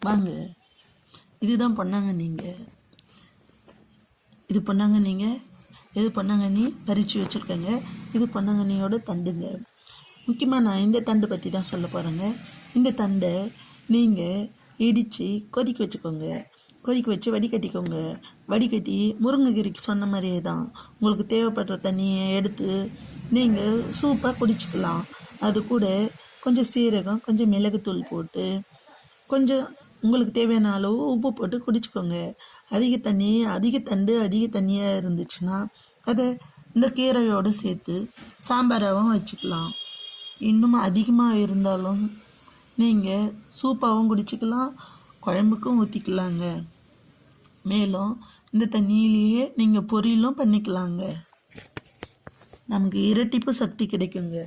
வாங்க. இதுதான் பொன்னாங்கண்ணி. இது பொன்னாங்கண்ணிங்க. இது பொன்னாங்கண்ணி பறித்து வச்சுருக்கேங்க. இது பொன்னாங்கண்ணியோட தண்டுங்க. முக்கியமாக நான் இந்த தண்டு பற்றி தான் சொல்ல போகிறேங்க. இந்த தண்டை நீங்கள் இடித்து கொதிக்க வச்சுக்கோங்க. கொதிக்க வச்சு வடிகட்டிக்கோங்க. வடிகட்டி முருங்கைக்கீரைக்கு சொன்ன மாதிரியே தான் உங்களுக்கு தேவைப்படுற தண்ணியை எடுத்து நீங்கள் சூப்பாக குடிச்சிக்கலாம். அது கூட கொஞ்சம் சீரகம், கொஞ்சம் மிளகுத்தூள் போட்டு கொஞ்சம் உங்களுக்கு தேவையான அளவு உப்பு போட்டு குடிச்சிக்கோங்க. அதிக தண்டு அதிக தண்ணியாக இருந்துச்சுன்னா அதை இந்த கீரையோடு சேர்த்து சாம்பாராகவும் வச்சுக்கலாம். இன்னும் அதிகமாக இருந்தாலும் நீங்கள் சூப்பாகவும் குடிச்சிக்கலாம், குழம்புக்கும் ஊற்றிக்கலாங்க. மேலும் இந்த தண்ணியிலேயே நீங்கள் பொரியலும் பண்ணிக்கலாங்க. நமக்கு இரட்டிப்பு சக்தி கிடைக்குங்க.